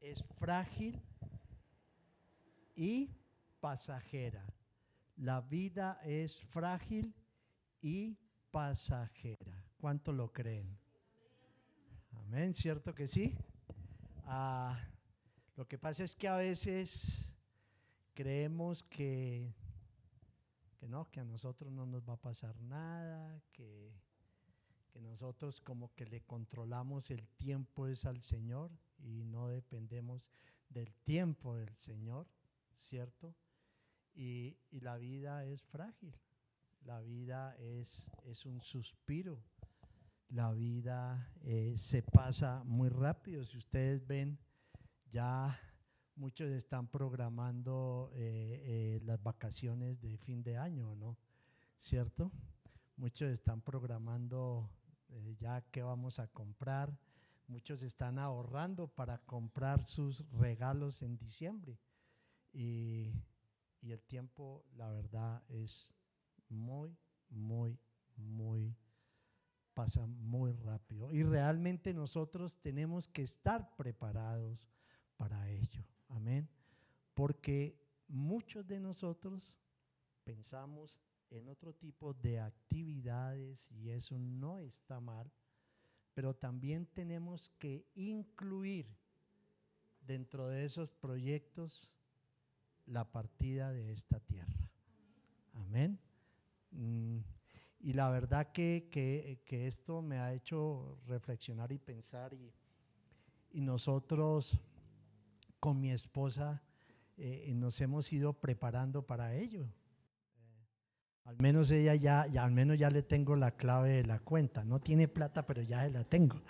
es frágil y pasajera. La vida es frágil y pasajera. ¿Cuánto lo creen? Amén, ¿cierto que sí? Lo que pasa es que a veces creemos que no, que a nosotros no nos va a pasar nada, que nosotros como que le controlamos el tiempo es al Señor y no dependemos del tiempo del Señor, ¿cierto? Y la vida es frágil, la vida es un suspiro, la vida se pasa muy rápido. Si ustedes ven, ya muchos están programando las vacaciones de fin de año, ¿no? ¿Cierto? Muchos están programando ya qué vamos a comprar, muchos están ahorrando para comprar sus regalos en diciembre y el tiempo, la verdad, es muy, muy, muy, pasa muy rápido y realmente nosotros tenemos que estar preparados para ello, amén, porque muchos de nosotros pensamos en otro tipo de actividades y eso no está mal, pero también tenemos que incluir dentro de esos proyectos la partida de esta tierra. Amén. Y la verdad que esto me ha hecho reflexionar y pensar y nosotros con mi esposa nos hemos ido preparando para ello. Al menos ella ya al menos ya le tengo la clave de la cuenta. No tiene plata, pero ya la tengo.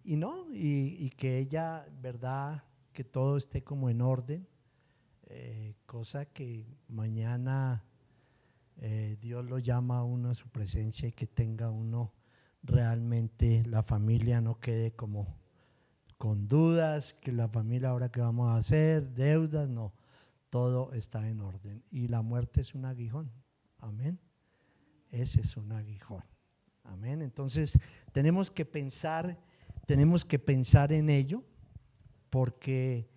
Y no, y que ella, verdad, que todo esté como en orden, cosa que mañana Dios lo llama a uno a su presencia y que tenga uno realmente la familia no quede como con dudas, que la familia ahora qué vamos a hacer, deudas, no, todo está en orden y la muerte es un aguijón, amén, ese es un aguijón, amén. Entonces tenemos que pensar en ello porque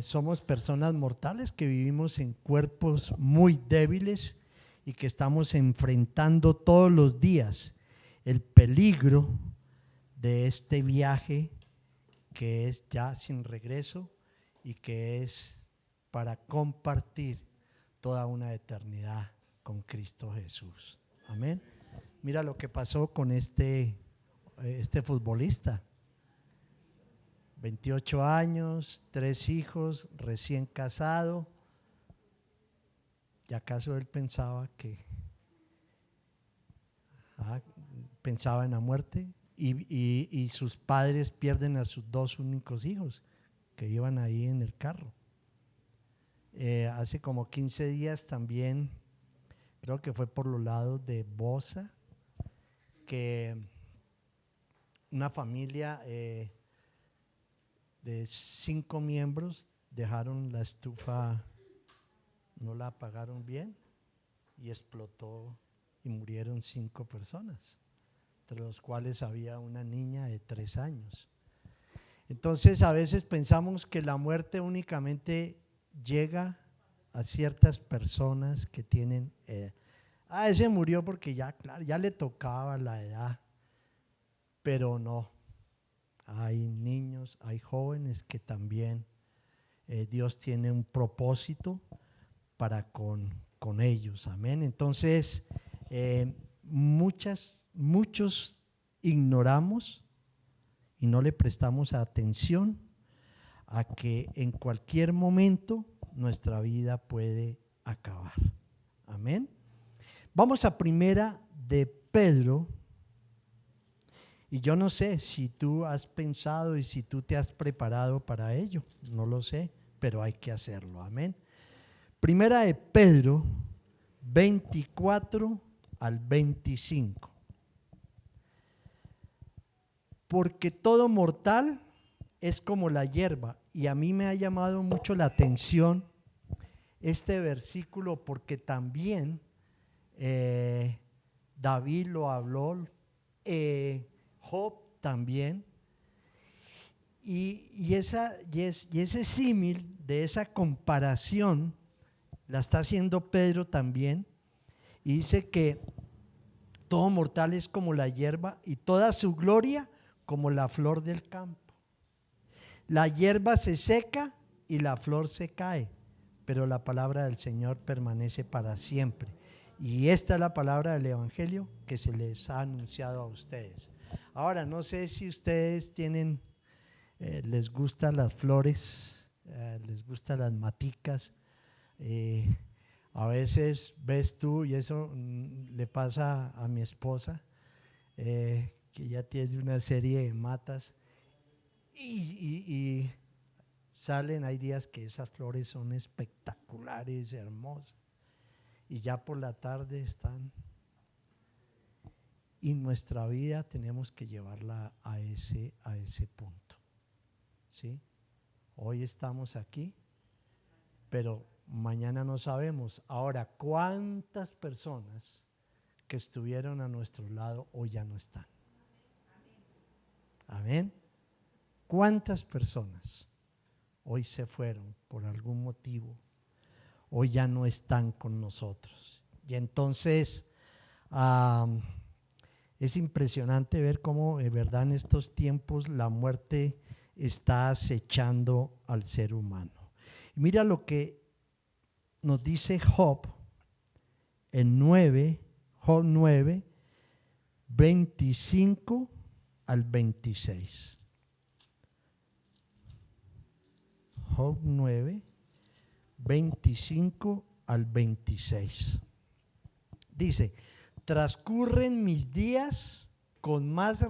somos personas mortales que vivimos en cuerpos muy débiles y que estamos enfrentando todos los días el peligro de este viaje que es ya sin regreso y que es para compartir toda una eternidad con Cristo Jesús. Amén. Mira lo que pasó con este futbolista. 28 años, 3 hijos, recién casado. ¿Y acaso él pensaba pensaba en la muerte? Y sus padres pierden a sus 2 únicos hijos que iban ahí en el carro. Hace como 15 días también, creo que fue por los lados de Bosa, que una familia de 5 miembros dejaron la estufa, no la apagaron bien y explotó y murieron 5 personas, entre los cuales había una niña de 3 años. Entonces a veces pensamos que la muerte únicamente llega a ciertas personas que tienen ese murió porque ya, claro, ya le tocaba la edad, pero no, hay niños, hay jóvenes que también Dios tiene un propósito para con ellos, amén. Entonces muchos ignoramos y no le prestamos atención a que en cualquier momento nuestra vida puede acabar, amén. Vamos a primera de Pedro. Y yo no sé si tú has pensado y si tú te has preparado para ello, no lo sé, pero hay que hacerlo, amén. Primera de Pedro 24 al 25. Porque todo mortal es como la hierba, y a mí me ha llamado mucho la atención este versículo porque también David lo habló, Job también. Y ese símil de esa comparación la está haciendo Pedro también, y dice que todo mortal es como la hierba y toda su gloria como la flor del campo. La hierba se seca y la flor se cae, pero la palabra del Señor permanece para siempre. Y esta es la palabra del Evangelio que se les ha anunciado a ustedes. Ahora, no sé si ustedes tienen, les gustan las flores, les gustan las maticas. A veces ves tú, y eso le pasa a mi esposa, que ya tiene una serie de matas y salen, hay días que esas flores son espectaculares, hermosas, y ya por la tarde están. Y nuestra vida tenemos que llevarla a ese punto, ¿sí? Hoy estamos aquí, pero mañana no sabemos. Ahora, ¿cuántas personas que estuvieron a nuestro lado hoy ya no están? Amén. ¿Cuántas personas hoy se fueron por algún motivo? Hoy ya no están con nosotros. Y entonces es impresionante ver cómo de verdad en estos tiempos la muerte está acechando al ser humano. Y mira lo que nos dice Job en Job 9, 25 al 26. Job 9, 25 al 26. Dice: transcurren mis días con más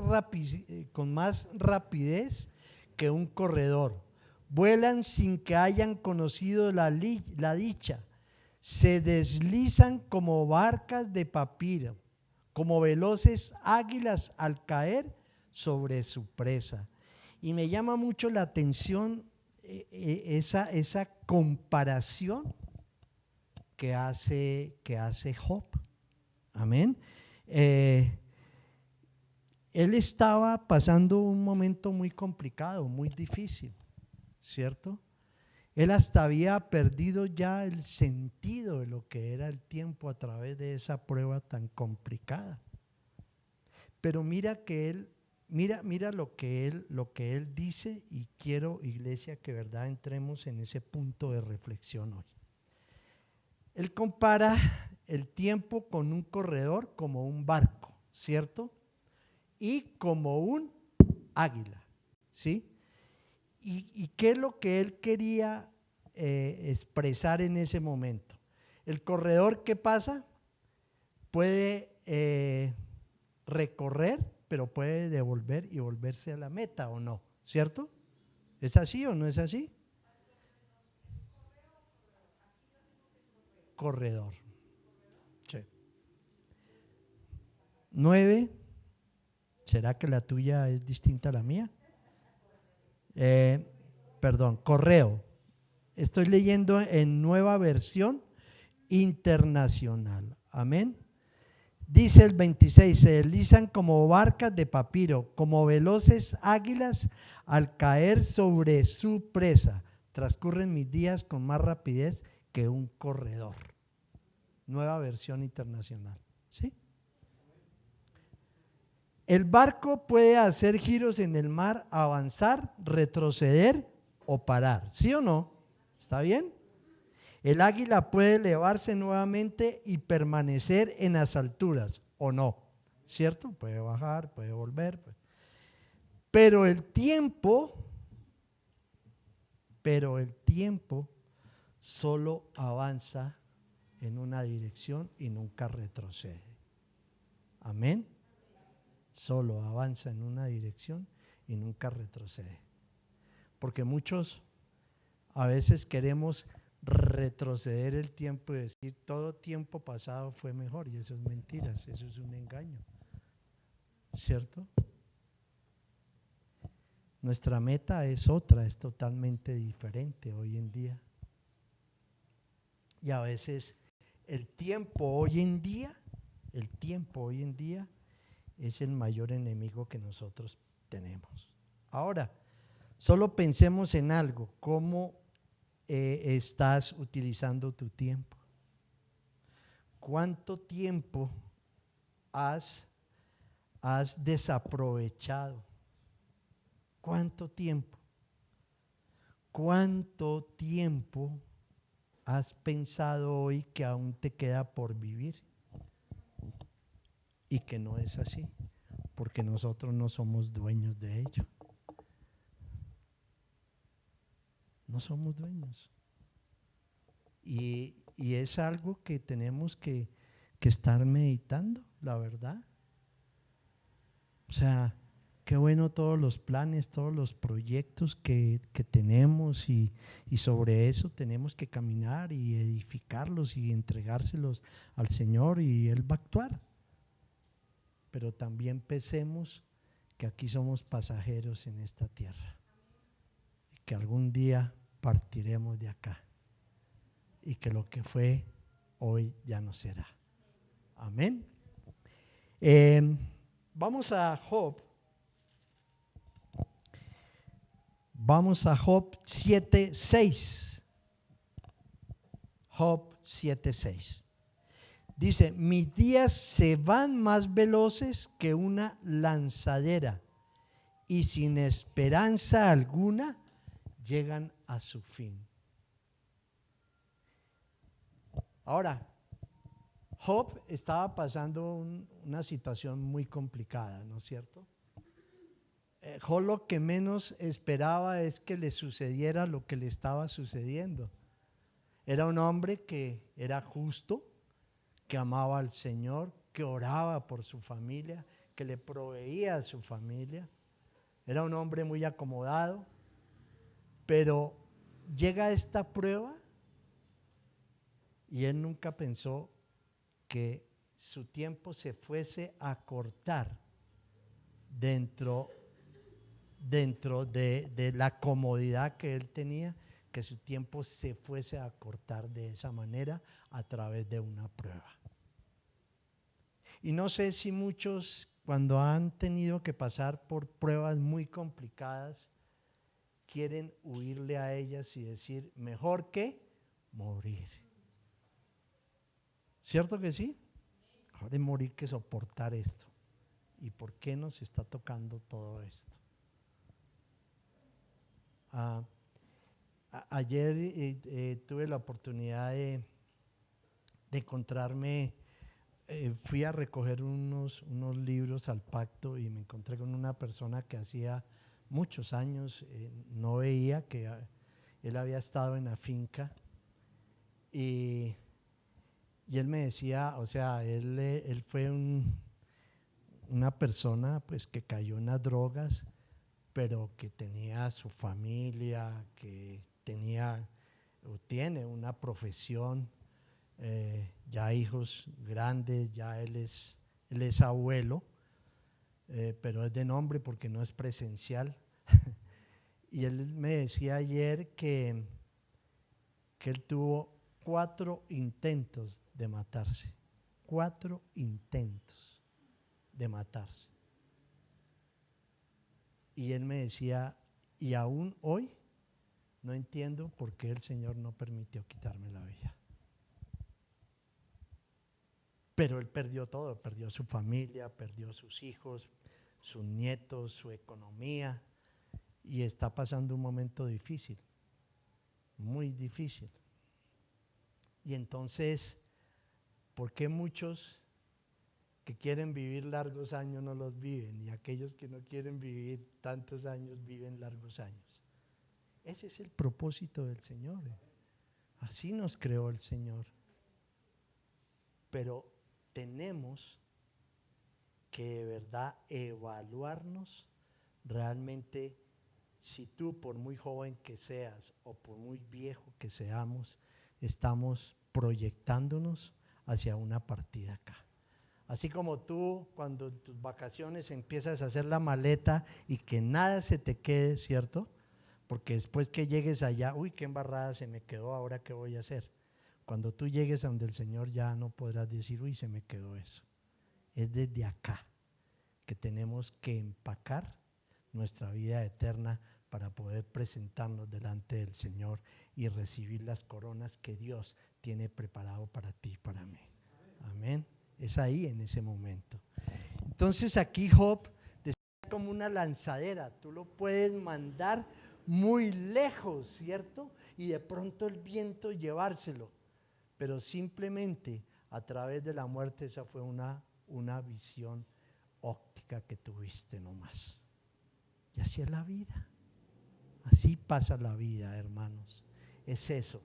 rapidez que un corredor. Vuelan sin que hayan conocido la dicha. Se deslizan como barcas de papiro, como veloces águilas al caer sobre su presa. Y me llama mucho la atención esa comparación que hace Job. Amén. Él estaba pasando un momento muy complicado, muy difícil, ¿cierto? Él hasta había perdido ya el sentido de lo que era el tiempo a través de esa prueba tan complicada. Pero mira que él, mira lo que él dice, y quiero, iglesia, que verdad entremos en ese punto de reflexión hoy. Él compara el tiempo con un corredor como un barco, ¿cierto? Y como un águila, ¿sí? ¿Y qué es lo que él quería expresar en ese momento? El corredor, ¿qué pasa? Puede recorrer, pero puede devolver y volverse a la meta, ¿o no? ¿Cierto? ¿Es así o no es así? Corredor. Sí. 9. ¿Será que la tuya es distinta a la mía? Perdón, correo. Estoy leyendo en Nueva Versión Internacional. Amén. Dice el 26: se deslizan como barcas de papiro, como veloces águilas al caer sobre su presa. Transcurren mis días con más rapidez que un corredor. Nueva Versión Internacional. ¿Sí? El barco puede hacer giros en el mar, avanzar, retroceder o parar. ¿Sí o no? ¿Está bien? El águila puede elevarse nuevamente y permanecer en las alturas, ¿o no? ¿Cierto? Puede bajar, puede volver. Pero el tiempo solo avanza en una dirección y nunca retrocede. Amén. Solo avanza en una dirección y nunca retrocede. Porque muchos a veces queremos retroceder el tiempo y decir todo tiempo pasado fue mejor, y eso es mentira, eso es un engaño, ¿cierto? Nuestra meta es otra, es totalmente diferente hoy en día. Y a veces el tiempo hoy en día es el mayor enemigo que nosotros tenemos. Ahora, solo pensemos en algo, ¿cómo estás utilizando tu tiempo? ¿Cuánto tiempo has desaprovechado? ¿Cuánto tiempo? ¿Cuánto tiempo has pensado hoy que aún te queda por vivir? Y que no es así, porque nosotros no somos dueños de ello. No somos dueños. Y es algo que tenemos que estar meditando, la verdad. O sea, qué bueno todos los planes, todos los proyectos que tenemos y sobre eso tenemos que caminar y edificarlos y entregárselos al Señor y Él va a actuar. Pero también pensemos que aquí somos pasajeros en esta tierra y que algún día partiremos de acá y que lo que fue hoy ya no será. Amén. Vamos a Job. Vamos a Job 7:6. Job 7:6. Dice: mis días se van más veloces que una lanzadera y sin esperanza alguna llegan a su fin. Ahora, Job estaba pasando una situación muy complicada, ¿no es cierto? Job lo que menos esperaba es que le sucediera lo que le estaba sucediendo. Era un hombre que era justo, que amaba al Señor, que oraba por su familia, que le proveía a su familia. Era un hombre muy acomodado, pero llega esta prueba y él nunca pensó que su tiempo se fuese a cortar dentro de la comodidad que él tenía, que su tiempo se fuese a cortar de esa manera a través de una prueba. Y no sé si muchos, cuando han tenido que pasar por pruebas muy complicadas, quieren huirle a ellas y decir, mejor que morir. ¿Cierto que sí? Mejor es morir que soportar esto. ¿Y por qué nos está tocando todo esto? Ayer tuve la oportunidad de encontrarme, fui a recoger unos libros al pacto y me encontré con una persona que hacía muchos años no veía, que él había estado en la finca y él me decía, o sea, él fue una persona pues que cayó en las drogas, pero que tenía su familia, que tenía o tiene una profesión, ya hijos grandes, ya él es abuelo, pero es de nombre porque no es presencial. Y él me decía ayer que él tuvo 4 intentos de matarse, 4 intentos de matarse. Y él me decía, y aún hoy no entiendo por qué el Señor no permitió quitarme la vida. Pero él perdió todo, perdió su familia, perdió sus hijos, sus nietos, su economía, y está pasando un momento difícil, muy difícil. Y entonces, ¿por qué muchos que quieren vivir largos años no los viven? Y aquellos que no quieren vivir tantos años viven largos años. Ese es el propósito del Señor. Así nos creó el Señor. Pero tenemos que de verdad evaluarnos realmente, si tú, por muy joven que seas o por muy viejo que seamos, estamos proyectándonos hacia una partida acá. Así como tú cuando en tus vacaciones empiezas a hacer la maleta y que nada se te quede, ¿cierto? Porque después que llegues allá, uy, qué embarrada se me quedó, ahora qué voy a hacer. Cuando tú llegues a donde el Señor ya no podrás decir, uy, se me quedó eso. Es desde acá que tenemos que empacar nuestra vida eterna para poder presentarnos delante del Señor y recibir las coronas que Dios tiene preparado para ti y para mí. Amén. Es ahí en ese momento. Entonces aquí Job es como una lanzadera, tú lo puedes mandar muy lejos, ¿cierto? Y de pronto el viento llevárselo, pero simplemente a través de la muerte. Esa fue una visión óptica que tuviste nomás. Y así es la vida, así pasa la vida, hermanos. Es eso,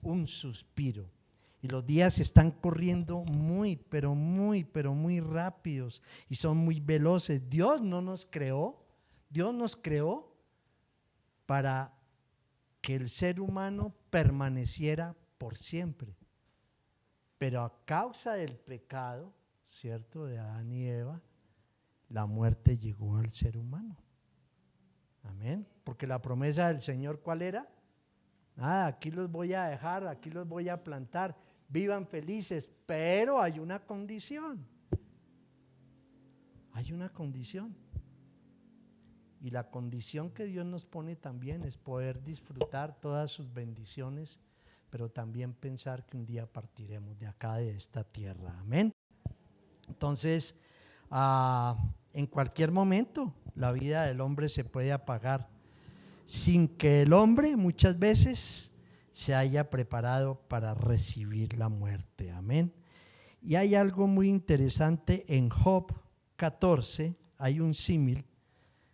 un suspiro. Y los días están corriendo muy, pero muy, pero muy rápidos y son muy veloces. Dios nos creó para que el ser humano permaneciera por siempre. Pero a causa del pecado, ¿cierto?, de Adán y Eva, la muerte llegó al ser humano. Amén. Porque la promesa del Señor, ¿cuál era? Nada, aquí los voy a dejar, aquí los voy a plantar, vivan felices, pero hay una condición. Hay una condición. Y la condición que Dios nos pone también es poder disfrutar todas sus bendiciones, pero también pensar que un día partiremos de acá, de esta tierra. Amén. Entonces, en cualquier momento la vida del hombre se puede apagar sin que el hombre muchas veces se haya preparado para recibir la muerte. Amén. Y hay algo muy interesante en Job 14, hay un símil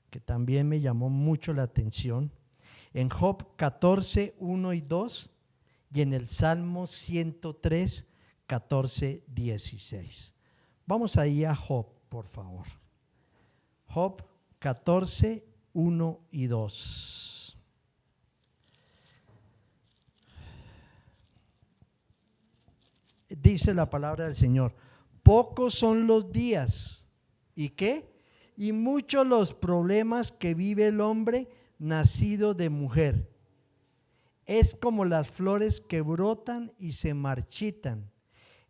que también me llamó mucho la atención. En Job 14, 1 y 2 y en el Salmo 103, 14, 16. Vamos ahí a Job, por favor. Job 14, 1 y 2. Dice la palabra del Señor: pocos son los días, ¿y qué? Y muchos los problemas que vive el hombre nacido de mujer. Es como las flores que brotan y se marchitan.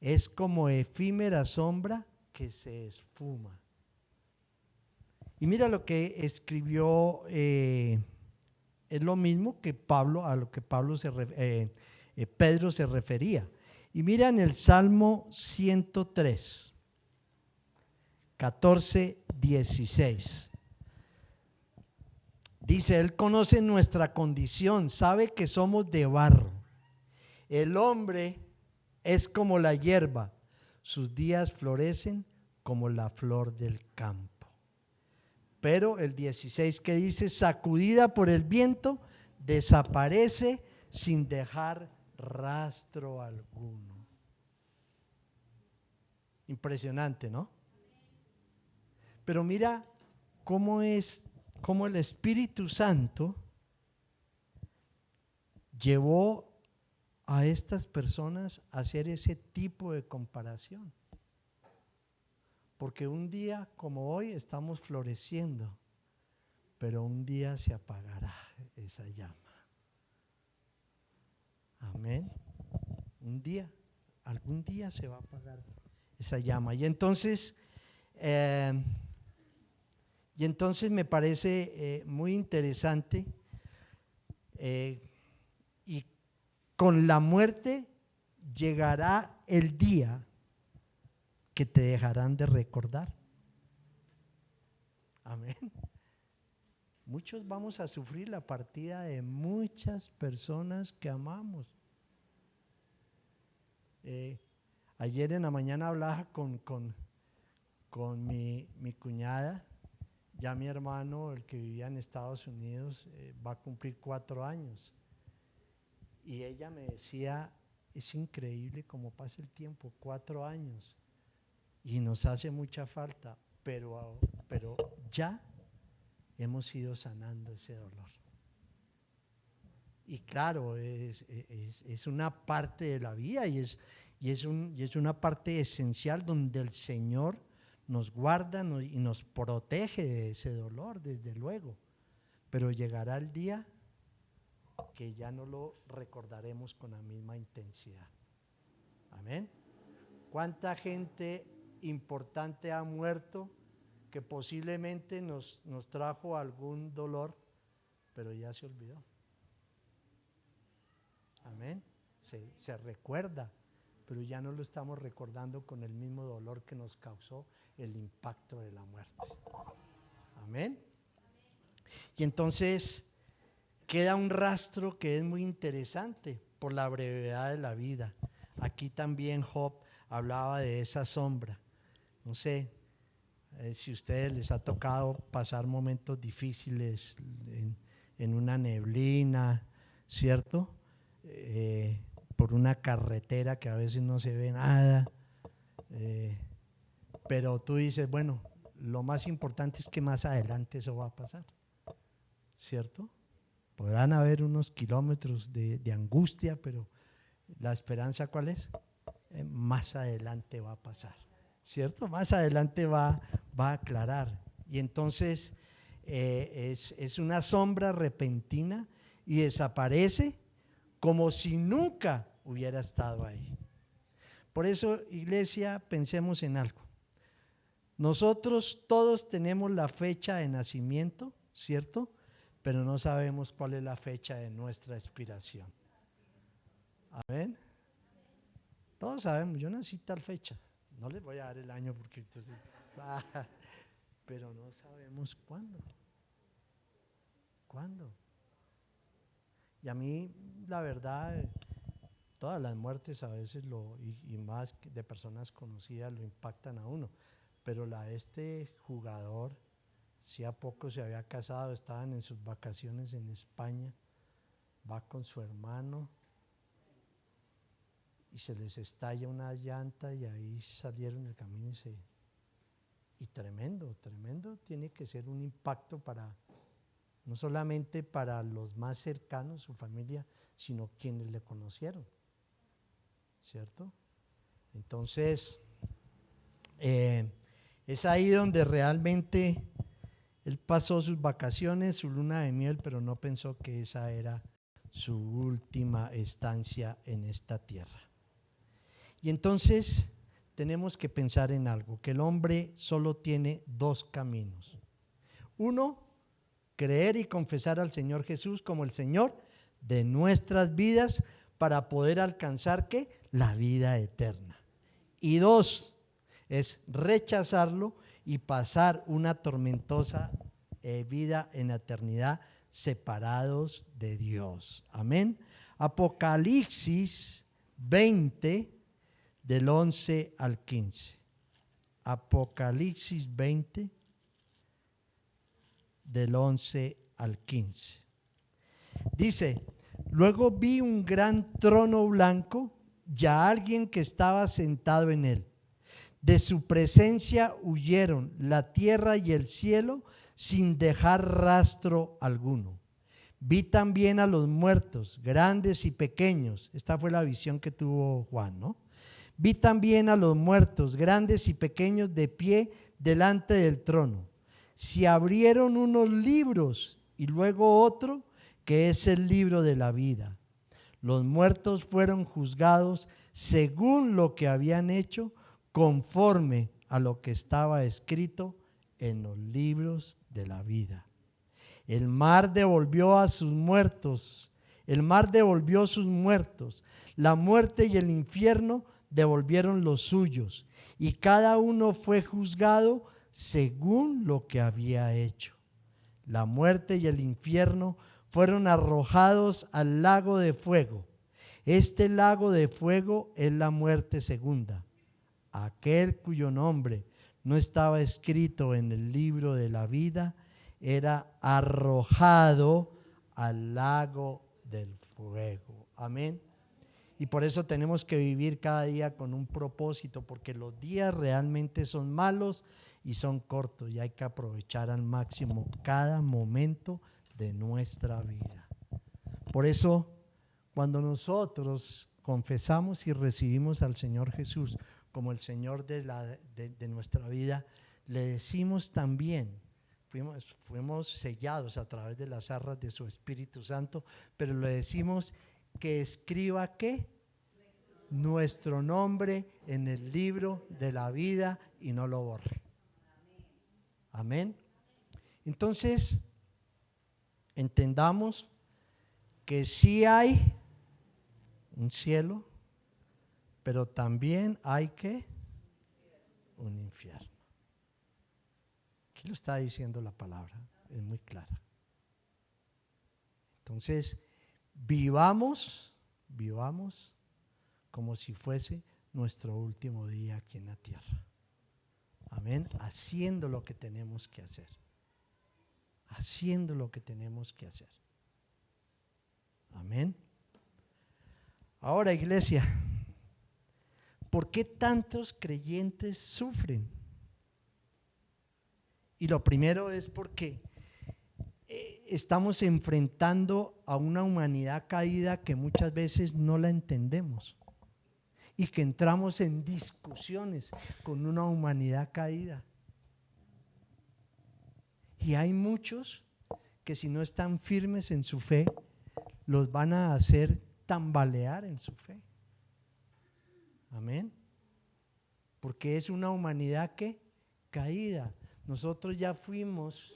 Es como efímera sombra que se esfuma. Y mira lo que escribió, es lo mismo que Pablo, a lo que Pedro se refería. Y mira en el Salmo 103, 14, 16. Dice: Él conoce nuestra condición, sabe que somos de barro. El hombre es como la hierba, sus días florecen como la flor del campo. Pero el 16 que dice: sacudida por el viento, desaparece sin dejar rastro alguno. Impresionante, ¿no? Pero mira cómo el Espíritu Santo llevó a estas personas a hacer ese tipo de comparación. Porque un día como hoy estamos floreciendo, pero un día se apagará esa llama. Amén. Algún día se va a apagar esa llama. Y entonces me parece muy interesante, y con la muerte llegará el día que te dejarán de recordar. Amén. Muchos vamos a sufrir la partida de muchas personas que amamos. Ayer en la mañana hablaba con mi cuñada. Ya mi hermano, el que vivía en Estados Unidos, va a cumplir 4 años. Y ella me decía: es increíble cómo pasa el tiempo, 4 años. Y nos hace mucha falta, pero ya hemos ido sanando ese dolor. Y claro, es una parte de la vida y es una parte esencial donde el Señor nos guarda y nos protege de ese dolor, desde luego. Pero llegará el día que ya no lo recordaremos con la misma intensidad. Amén. ¿Cuánta gente importante ha muerto que posiblemente nos trajo algún dolor, pero ya se olvidó. Amén. Se recuerda, pero ya no lo estamos recordando con el mismo dolor que nos causó el impacto de la muerte. Amén. Y entonces queda un rastro que es muy interesante por la brevedad de la vida. Aquí también Job hablaba de esa sombra. No sé si a ustedes les ha tocado pasar momentos difíciles en una neblina, ¿cierto? Por una carretera que a veces no se ve nada, pero tú dices, bueno, lo más importante es que más adelante eso va a pasar, ¿cierto? Podrán haber unos kilómetros de angustia, pero la esperanza, ¿cuál es? Más adelante va a pasar, ¿cierto? Más adelante va a aclarar. Y entonces es una sombra repentina y desaparece como si nunca hubiera estado ahí. Por eso, iglesia, pensemos en algo. Nosotros todos tenemos la fecha de nacimiento, ¿cierto? Pero no sabemos cuál es la fecha de nuestra expiración. Amén. Todos sabemos, yo nací tal fecha. No les voy a dar el año porque entonces, pero no sabemos cuándo. ¿Cuándo? Y a mí, la verdad, todas las muertes a veces y más de personas conocidas lo impactan a uno. Pero la de este jugador, si a poco se había casado, estaban en sus vacaciones en España, va con su hermano y se les estalla una llanta y ahí salieron del camino y tremendo tiene que ser un impacto no solamente para los más cercanos, su familia, sino quienes le conocieron, ¿cierto? Entonces, es ahí donde realmente él pasó sus vacaciones, su luna de miel, pero no pensó que esa era su última estancia en esta tierra. Y entonces tenemos que pensar en algo, que el hombre solo tiene dos caminos. Uno, creer y confesar al Señor Jesús como el Señor de nuestras vidas para poder alcanzar ¿qué? La vida eterna. Y dos, es rechazarlo y pasar una tormentosa vida en la eternidad separados de Dios. Amén. Apocalipsis 20 del 11 al 15. Apocalipsis 20 del 11 al 15. Dice, luego vi un gran trono blanco y a alguien que estaba sentado en él. De su presencia huyeron la tierra y el cielo sin dejar rastro alguno. Vi también a los muertos, grandes y pequeños. Esta fue la visión que tuvo Juan, ¿no? Vi también a los muertos, grandes y pequeños, de pie delante del trono. Se abrieron unos libros y luego otro, que es el libro de la vida. Los muertos fueron juzgados según lo que habían hecho, conforme a lo que estaba escrito en los libros de la vida. El mar devolvió a sus muertos, el mar devolvió sus muertos, la muerte y el infierno devolvieron los suyos, y cada uno fue juzgado según lo que había hecho. La muerte y el infierno fueron arrojados al lago de fuego. Este lago de fuego es la muerte segunda. Aquel cuyo nombre no estaba escrito en el libro de la vida era arrojado al lago del fuego. Amén. Y por eso tenemos que vivir cada día con un propósito, porque los días realmente son malos y son cortos y hay que aprovechar al máximo cada momento de nuestra vida. Por eso, cuando nosotros confesamos y recibimos al Señor Jesús como el Señor de nuestra vida, le decimos también, fuimos sellados a través de las arras de su Espíritu Santo, pero le decimos que escriba ¿qué? Nuestro nombre en el libro de la vida y no lo borre. Amén. Entonces, entendamos que sí hay un cielo, pero también hay un infierno. Aquí lo está diciendo la palabra, es muy clara. Entonces, vivamos como si fuese nuestro último día aquí en la tierra. Amén. Haciendo lo que tenemos que hacer. Haciendo lo que tenemos que hacer. Amén. Ahora, iglesia, ¿por qué tantos creyentes sufren? Y lo primero es porque estamos enfrentando a una humanidad caída que muchas veces no la entendemos y que entramos en discusiones con una humanidad caída. Y hay muchos que si no están firmes en su fe, los van a hacer tambalear en su fe. Amén. Porque es una humanidad que caída. Nosotros ya fuimos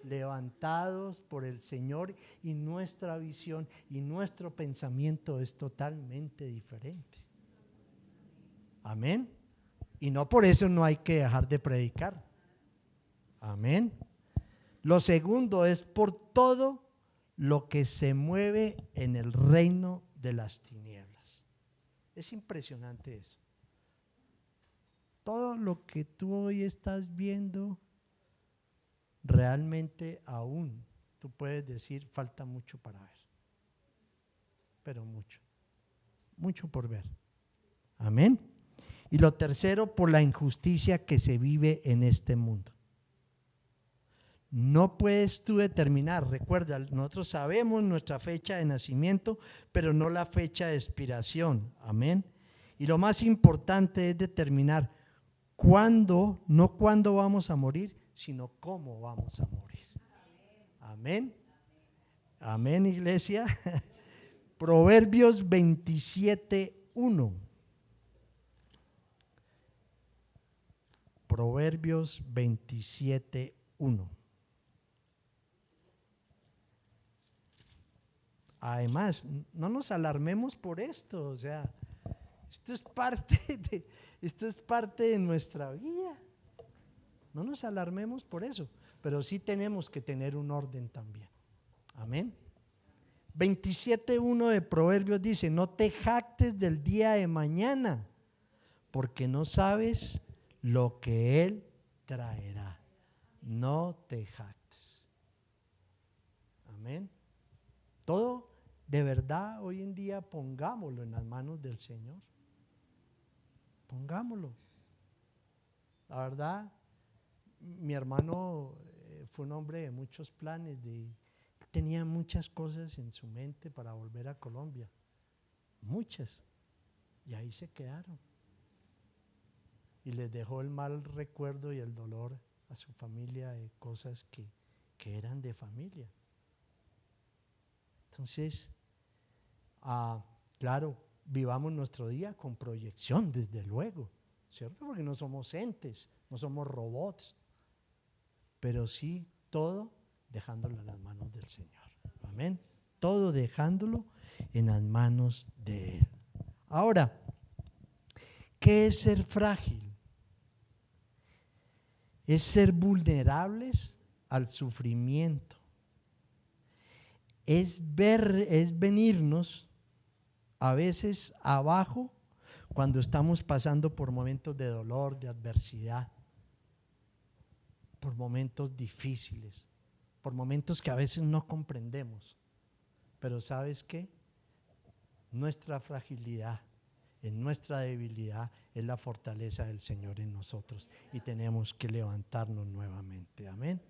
levantados por el Señor y nuestra visión y nuestro pensamiento es totalmente diferente. Amén. Y no por eso no hay que dejar de predicar. Amén. Lo segundo es por todo lo que se mueve en el reino de las tinieblas. Es impresionante eso. Todo lo que tú hoy estás viendo, realmente aún tú puedes decir falta mucho para ver, pero mucho por ver. Amén. Y lo tercero, por la injusticia que se vive en este mundo. No puedes tú determinar, recuerda, nosotros sabemos nuestra fecha de nacimiento, pero no la fecha de expiración. Amén. Y lo más importante es determinar cuándo, no cuándo vamos a morir, sino cómo vamos a morir. Amén. Amén, iglesia. Proverbios 27:1. Proverbios 27:1. Además, no nos alarmemos por esto, o sea, esto es parte de nuestra vida. No nos alarmemos por eso, pero sí tenemos que tener un orden también. Amén. 27:1 de Proverbios dice: no te jactes del día de mañana, porque no sabes lo que Él traerá. No te jactes. Amén. Todo de verdad hoy en día pongámoslo en las manos del Señor. Pongámoslo. La verdad, mi hermano fue un hombre de muchos planes, tenía muchas cosas en su mente para volver a Colombia, muchas, y ahí se quedaron. Y les dejó el mal recuerdo y el dolor a su familia de cosas que eran de familia. Entonces, claro, vivamos nuestro día con proyección, desde luego, ¿cierto? Porque no somos entes, no somos robots, pero sí todo dejándolo en las manos del Señor. Amén. Todo dejándolo en las manos de Él. Ahora, ¿qué es ser frágil? Es ser vulnerables al sufrimiento. Es venirnos a veces abajo cuando estamos pasando por momentos de dolor, de adversidad, por momentos difíciles, por momentos que a veces no comprendemos. Pero ¿sabes qué? Nuestra fragilidad, en nuestra debilidad, es la fortaleza del Señor en nosotros y tenemos que levantarnos nuevamente. Amén.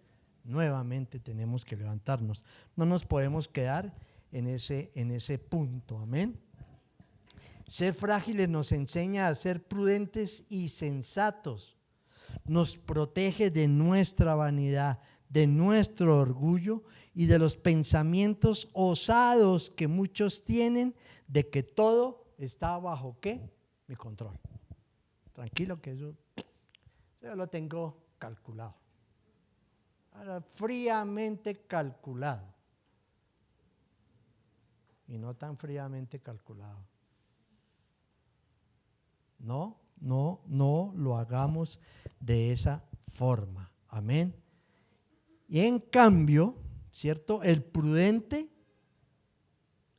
Nuevamente tenemos que levantarnos. No nos podemos quedar en ese punto. Amén. Ser frágiles nos enseña a ser prudentes y sensatos. Nos protege de nuestra vanidad, de nuestro orgullo y de los pensamientos osados que muchos tienen de que todo está bajo ¿qué? Mi control. Tranquilo que eso yo lo tengo calculado. Ahora, fríamente calculado. Y no tan fríamente calculado. No lo hagamos de esa forma. Amén. Y en cambio, ¿cierto? El prudente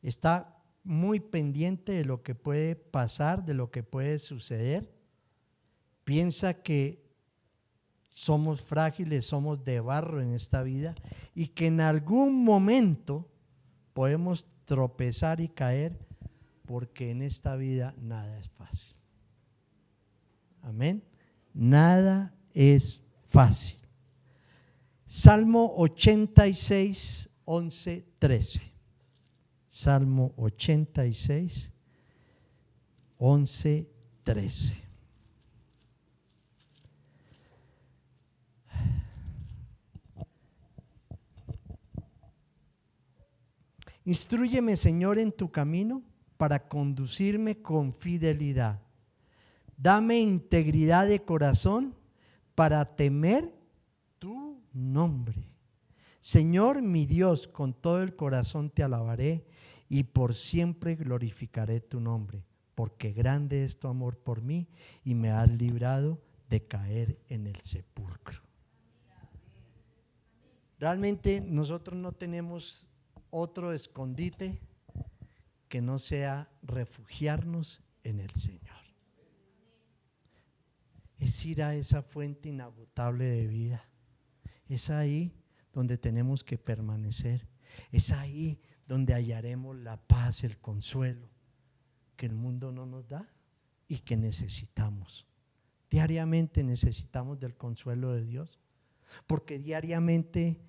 está muy pendiente de lo que puede pasar, de lo que puede suceder. Piensa que somos frágiles, somos de barro en esta vida y que en algún momento podemos tropezar y caer, porque en esta vida nada es fácil. Amén. Nada es fácil. Salmo 86, 11, 13. Salmo 86, 11, 13. Instrúyeme, Señor, en tu camino para conducirme con fidelidad. Dame integridad de corazón para temer tu nombre. Señor mi Dios, con todo el corazón te alabaré y por siempre glorificaré tu nombre, porque grande es tu amor por mí y me has librado de caer en el sepulcro. Realmente nosotros no tenemos otro escondite que no sea refugiarnos en el Señor. Es ir a esa fuente inagotable de vida. Es ahí donde tenemos que permanecer. Es ahí donde hallaremos la paz, el consuelo que el mundo no nos da y que necesitamos. Diariamente necesitamos del consuelo de Dios, porque diariamente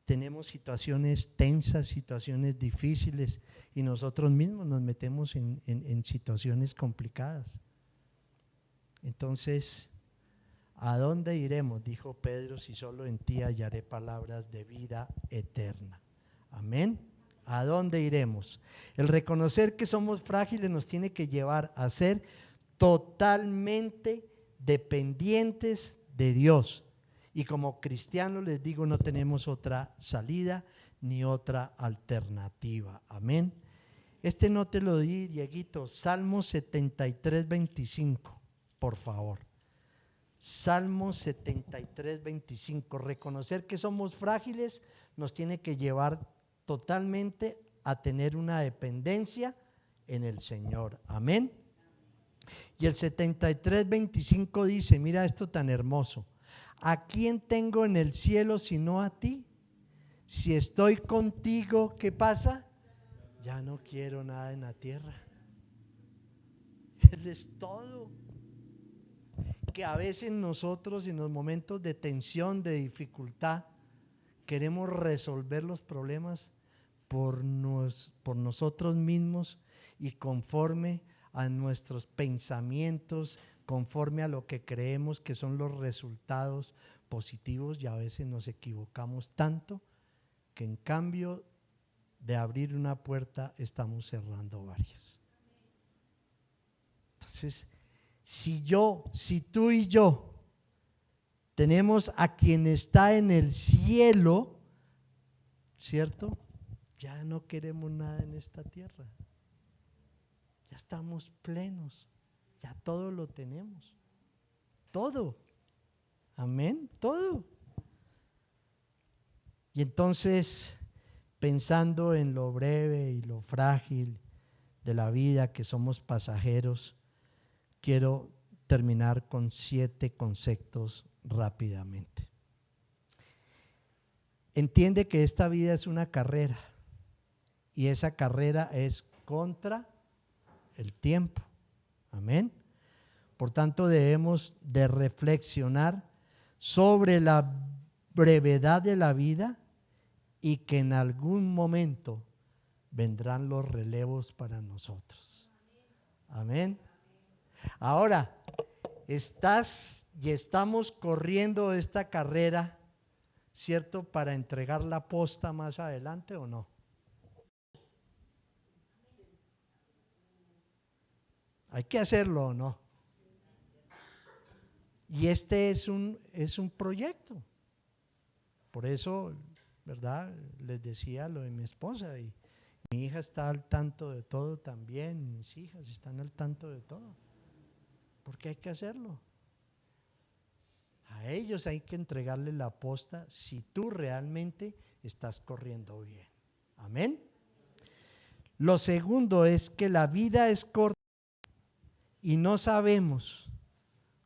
tenemos situaciones tensas, situaciones difíciles, y nosotros mismos nos metemos en situaciones complicadas. Entonces, ¿a dónde iremos? Dijo Pedro, si solo en ti hallaré palabras de vida eterna. Amén. ¿A dónde iremos? El reconocer que somos frágiles nos tiene que llevar a ser totalmente dependientes de Dios. Y como cristianos les digo, no tenemos otra salida ni otra alternativa. Amén. Este no te lo di, Dieguito. Salmo 73, 25, por favor. Salmo 73, 25. Reconocer que somos frágiles nos tiene que llevar totalmente a tener una dependencia en el Señor. Amén. Y el 73, 25 dice, mira esto tan hermoso: ¿a quién tengo en el cielo sino a ti? Si estoy contigo, ¿qué pasa? Ya no quiero nada en la tierra. Él es todo. Que a veces nosotros en los momentos de tensión, de dificultad, queremos resolver los problemas por nosotros mismos y conforme a nuestros pensamientos, conforme a lo que creemos que son los resultados positivos, y a veces nos equivocamos tanto que en cambio de abrir una puerta estamos cerrando varias. Entonces, si tú y yo tenemos a quien está en el cielo, ¿cierto? Ya no queremos nada en esta tierra. Ya estamos plenos, ya todo lo tenemos, todo. Amén, todo. Y entonces, pensando en lo breve y lo frágil de la vida, que somos pasajeros, quiero terminar con 7 conceptos rápidamente. Entiende que esta vida es una carrera, y esa carrera es contra el tiempo. Amén. Por tanto, debemos de reflexionar sobre la brevedad de la vida y que en algún momento vendrán los relevos para nosotros. Amén. Ahora, estamos corriendo esta carrera, ¿cierto?, para entregar la posta más adelante, ¿o no? Hay que hacerlo, ¿o no? Y este es un proyecto, Por eso, ¿verdad? Les decía lo de mi esposa, y mi hija está al tanto de todo también, mis hijas están al tanto de todo, porque hay que hacerlo. A ellos hay que entregarle la posta si tú realmente estás corriendo bien. Amén. Lo segundo es que la vida es corta y no sabemos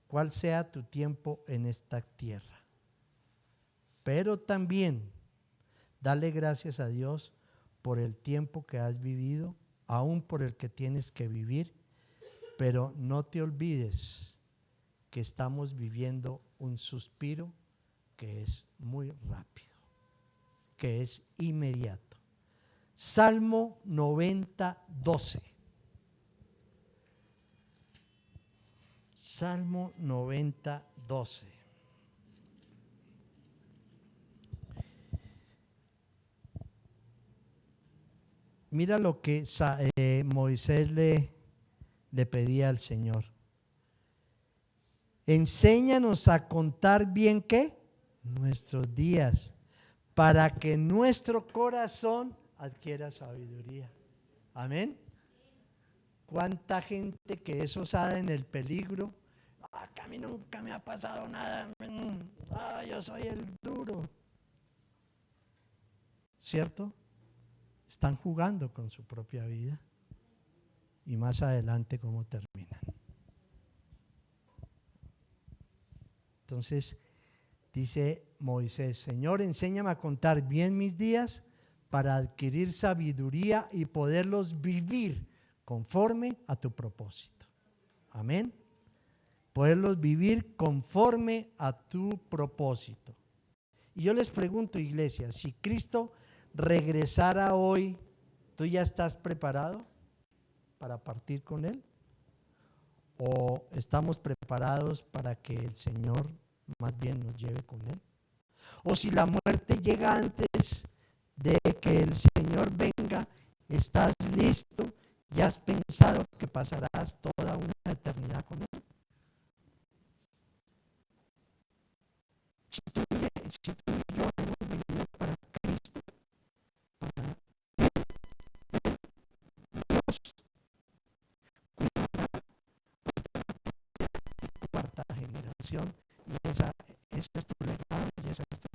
cuál sea tu tiempo en esta tierra. Pero también dale gracias a Dios por el tiempo que has vivido, aún por el que tienes que vivir, pero no te olvides que estamos viviendo un suspiro que es muy rápido, que es inmediato. Salmo 90, 12. Salmo 90, 12. Mira lo que Moisés le pedía al Señor. Enséñanos a contar bien ¿qué? Nuestros días, para que nuestro corazón adquiera sabiduría. Amén. ¿Cuánta gente que es osada en el peligro? Que a mí nunca me ha pasado nada. Yo soy el duro. ¿Cierto? Están jugando con su propia vida. Y más adelante, ¿cómo terminan? Entonces, dice Moisés, Señor, enséñame a contar bien mis días para adquirir sabiduría y poderlos vivir conforme a tu propósito. Amén. Poderlos vivir conforme a tu propósito. Y yo les pregunto, iglesia, si Cristo regresara hoy, ¿tú ya estás preparado para partir con Él? ¿O estamos preparados para que el Señor más bien nos lleve con Él? O si la muerte llega antes de que el Señor venga, ¿estás listo? ¿Ya has pensado que pasarás toda una eternidad con Él? Si tú y yo hemos venido para Cristo, para Dios, cuidará hasta la cuarta generación, y esa es tu legado y esa es tu